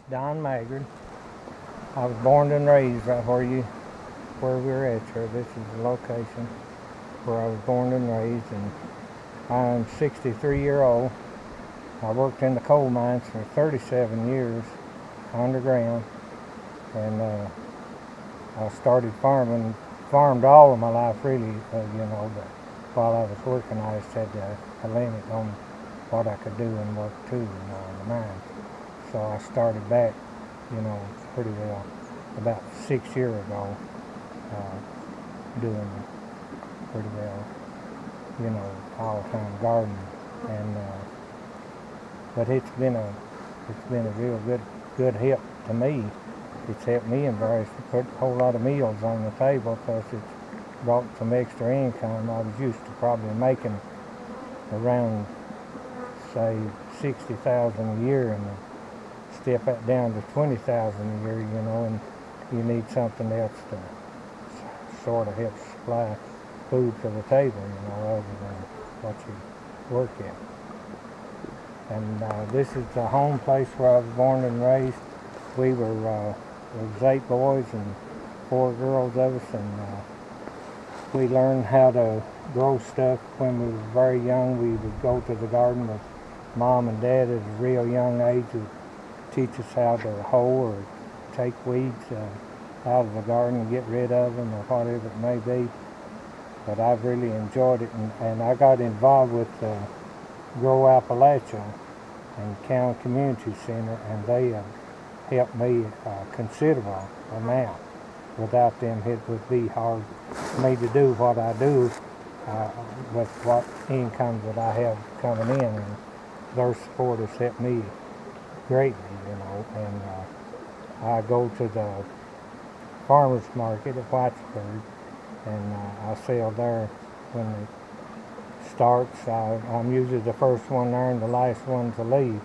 Don Maggard. I was born and raised right where we're at here. This is the location where I was born and raised, and I'm 63-year-old. I worked in the coal mines for 37 years underground, and I started farmed all of my life really, but while I was working I just had a limit on what I could do and work too, in the mines. So I started back, pretty well about 6 years ago, doing pretty well, all-time gardening, and but it's been a real good help to me. It's helped me to put a whole lot of meals on the table because it's brought some extra income. I was used to probably making around, say, $60,000 a year, and step that down to $20,000 a year, and you need something else to sort of help supply food for the table, other than what you work at. And this is the home place where I was born and raised. We were there was 8 boys and 4 girls of us, and we learned how to grow stuff when we were very young. We would go to the garden with Mom and Dad at a real young age to teach us how to hoe or take weeds out of the garden and get rid of them or whatever it may be. But I've really enjoyed it, and I got involved with Grow Appalachia and County Community Center, and they helped me considerable amount. Without them, it would be hard for me to do what I do with what income that I have coming in, and their support has helped me greatly, and I go to the farmers market at Whitesburg, and I sell there when it starts. I'm usually the first one there and the last one to leave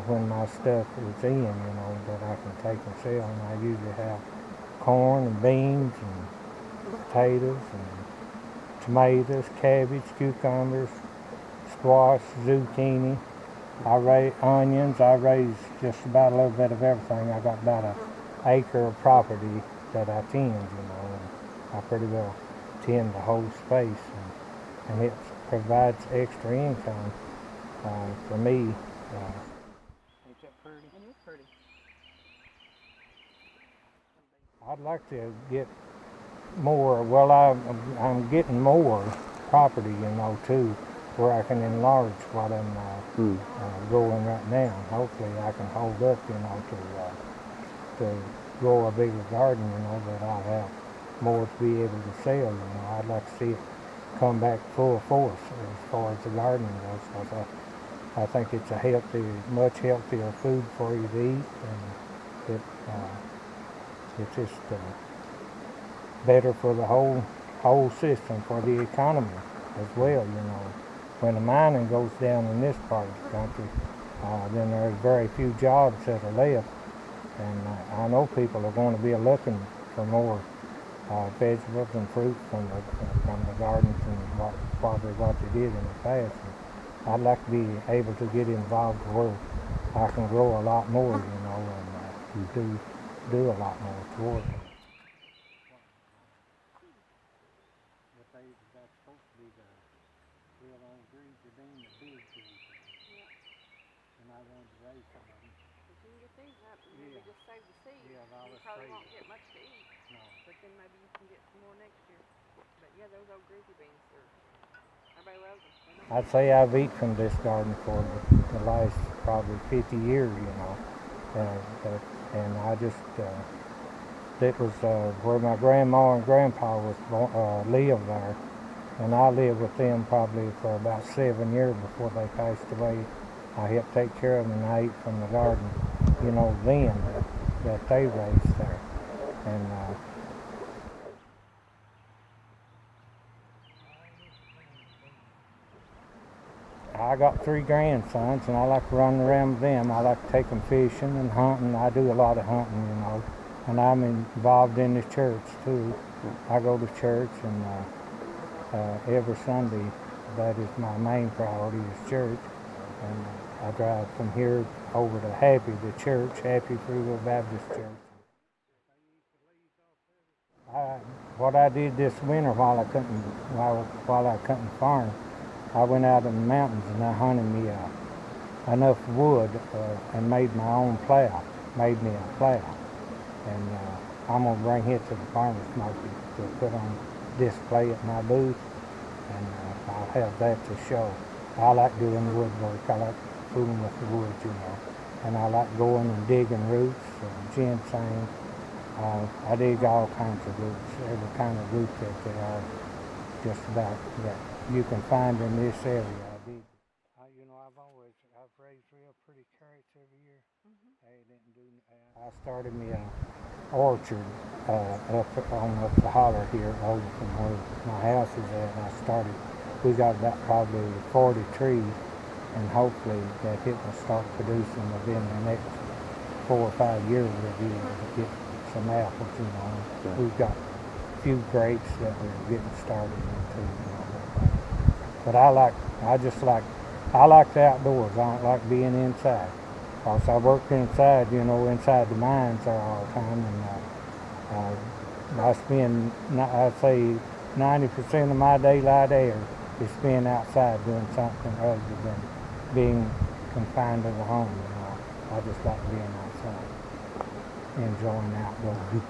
when my stuff is in, that I can take and sell. And I usually have corn and beans and potatoes and tomatoes, cabbage, cucumbers, squash, zucchini. I raise onions. I raise just about a little bit of everything. I got about an acre of property that I tend, and I pretty well tend the whole space, and it provides extra income for me. Ain't that pretty? It is pretty. I'd like to get more. Well, I'm getting more property, too, where I can enlarge what I'm growing right now. Hopefully, I can hold up, to grow a bigger garden, that I'll have more to be able to sell. I'd like to see it come back full force as far as the gardening goes, because I think it's a much healthier food for you to eat, and it's just better for the whole system, for the economy as well. When the mining goes down in this part of the country, then there's very few jobs that are left, and I know people are going to be looking for more vegetables and fruit from the gardens and what they did in the past. And I'd like to be able to get involved where I can grow a lot more, and do a lot more toward it. But that's supposed to be the real old trees, the big trees. Yeah. And I wanted to raise some of them. If you can get these up, and maybe just save the seed. Yeah, you probably won't get much to eat. No. But then maybe you can get some more next year. But yeah, those old greasy beans everybody loves them. I'd say I've eaten from this garden for the last probably 50 years, and I just, it was where my grandma and grandpa lived there, and I lived with them probably for about 7 years before they passed away. I helped take care of them, and I ate from the garden, then that they raised there. And I got 3 grandsons, and I like to run around with them. I like to take them fishing and hunting. I do a lot of hunting, and I'm involved in the church too. I go to church, and every Sunday, that is my main priority, is church. And I drive from here over to Happy, the church, Happy Free Will Baptist Church. What I did this winter while I couldn't farm, I went out in the mountains and I hunted me enough wood and made my own plow. Made me a plow, and I'm gonna bring it to the farmers market to put on display at my booth, and I'll have that to show. I like doing woodwork. I like fooling with the wood, you know, and I like going and digging roots, ginseng. I dig all kinds of roots, every kind of root that there are, just about that you can find in this area. I dig. You know, I've raised real pretty carrots every year. I started me an orchard up the holler here, over from where my house is at. And we got about probably 40 trees, and hopefully that it will start producing within the next 4 or 5 years. We'll be able to get some apples, you know. Yeah. We've got a few grapes that we're getting started into, you know. But I like the outdoors. I don't like being inside. Because I work inside, you know, inside the mines there all the time, and I spend, I'd say 90% of my daylight there is spent outside doing something other than being confined to the home, you know. I just like being outside, enjoying outdoors.